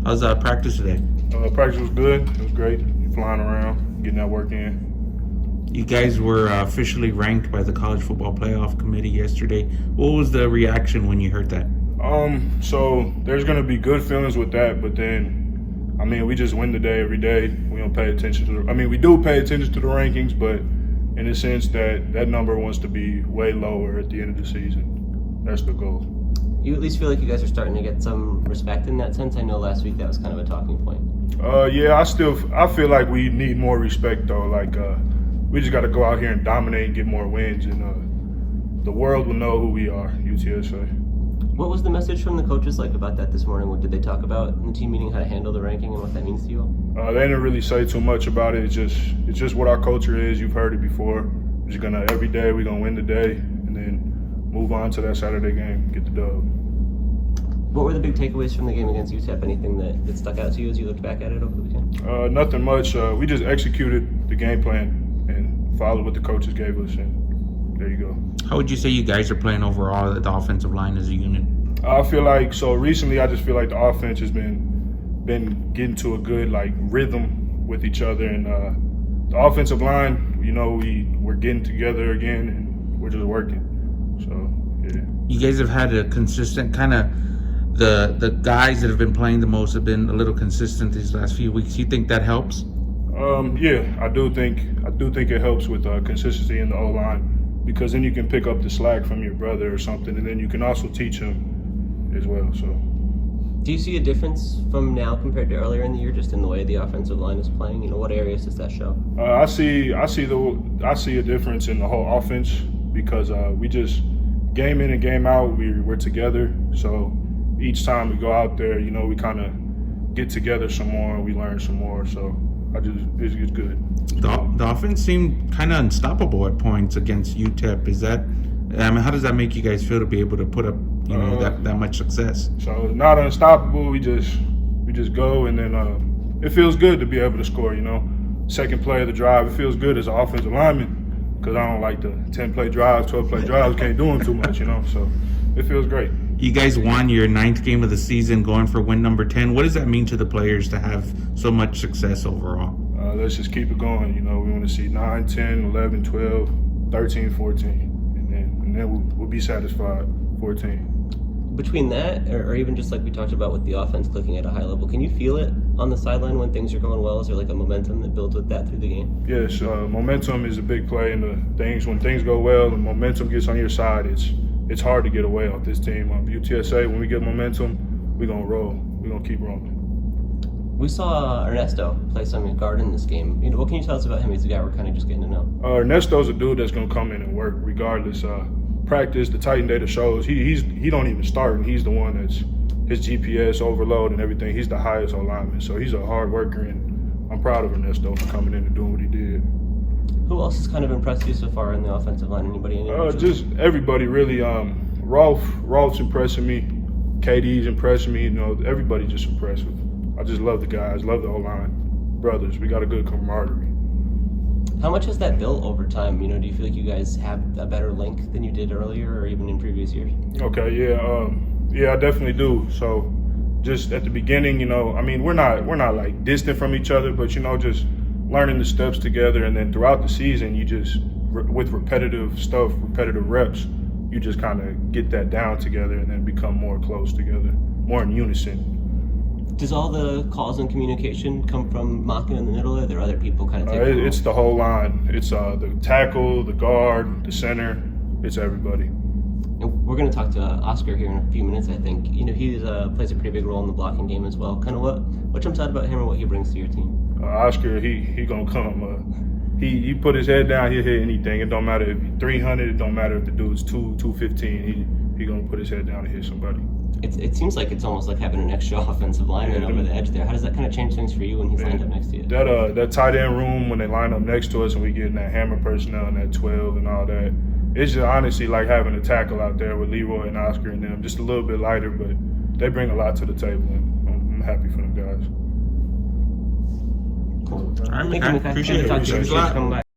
How's practice today? Practice was good. It was great. Flying around, getting that work in. You guys were officially ranked by the College Football Playoff Committee yesterday. What was the reaction when you heard that? So there's going to be good feelings with that, but then, we just win the day every day. We don't pay attention to we do pay attention to the rankings, but in the sense that number wants to be way lower at the end of the season. That's the goal. You at least feel like you guys are starting to get some respect in that sense? I know last week that was kind of a talking point. Yeah, I feel like we need more respect though. We just got to go out here and dominate and get more wins, and the world will know who we are, UTSA. What was the message from the coaches like about that this morning? What did they talk about in the team meeting, how to handle the ranking and what that means to you all? They didn't really say too much about it. It's just what our culture is. You've heard it before. We're just gonna every day we're gonna win the day and then move on to that Saturday game, get the dub. What were the big takeaways from the game against UTEP? Anything that stuck out to you as you looked back at it over the weekend? Nothing much. We just executed the game plan and followed what the coaches gave us, and there you go. How would you say you guys are playing overall at the offensive line as a unit? I feel like recently I just feel like the offense has been getting to a good rhythm with each other, and the offensive line, we're getting together again and we're just working. So yeah. You guys have had a consistent kind of the guys that have been playing the most have been a little consistent these last few weeks. You think that helps? Yeah, I do think it helps with consistency in the O-line, because then you can pick up the slack from your brother or something, and then you can also teach him as well. So, do you see a difference from now compared to earlier in the year, just in the way the offensive line is playing? What areas does that show? I see a difference in the whole offense, because we just game in and game out we're together. So each time we go out there, we kind of get together some more and we learn some more. So it's good. The offense seemed kind of unstoppable at points against UTEP. Is that? How does that make you guys feel to be able to put up, that much success? So it's not unstoppable. We just go, and then it feels good to be able to score. Second play of the drive, it feels good as an offensive lineman, because I don't like the 10-play drives, 12-play drives. Can't do them too much, So it feels great. You guys won your 9th game of the season, going for win number 10. What does that mean to the players to have so much success overall? Let's just keep it going. We want to see 9, 10, 11, 12, 13, 14. And then we'll be satisfied. 14. Between that, or even just like we talked about with the offense clicking at a high level, can you feel it on the sideline when things are going well? Is there a momentum that builds with that through the game? Yes, momentum is a big play in the things. When things go well and momentum gets on your side, it's hard to get away off this team. UTSA, when we get momentum, we're going to roll. We're going to keep rolling. We saw Ernesto play some guard in this game. What can you tell us about him? He's a guy we're kind of just getting to know. Ernesto's a dude that's going to come in and work regardless. Practice, the Titan data shows he don't even start, and he's the one that's his GPS overload and everything. He's the highest O-lineman, so he's a hard worker, and I'm proud of Ernesto for coming in and doing what he did. Who else has kind of impressed you so far in the offensive line? Anybody? Just everybody really. Rolf's impressing me. KD's impressing me. Everybody just impressed with. I just love the guys, love the O-line brothers. We got a good camaraderie. How much has that built over time? Do you feel like you guys have a better link than you did earlier or even in previous years? Okay, yeah, I definitely do. So just at the beginning, we're not distant from each other, but just learning the steps together, and then throughout the season, you just with repetitive stuff, repetitive reps, you just kind of get that down together and then become more close together, more in unison. Does all the calls and communication come from Makai in the middle, or are there other people kind of taking it? It's the whole line. It's the tackle, the guard, the center. It's everybody. And we're going to talk to Oscar here in a few minutes, I think. He plays a pretty big role in the blocking game as well. Kind of what jumps out about him and what he brings to your team? Oscar, he going to come. He put his head down, he'll hit anything. It don't matter if he's 300, it don't matter if the dude's 215. He going to put his head down and hit somebody. It seems like it's almost like having an extra offensive lineman over the edge there. How does that kind of change things for you when he's lined up next to you? That tight end room, when they line up next to us and we get in that hammer personnel and that 12 and all that, it's just honestly like having a tackle out there with Leroy and Oscar and them. Just a little bit lighter, but they bring a lot to the table, and I'm happy for them guys. Cool. All right, Thank you, Makai. Appreciate it. Talk to you. Appreciate it. Coming back.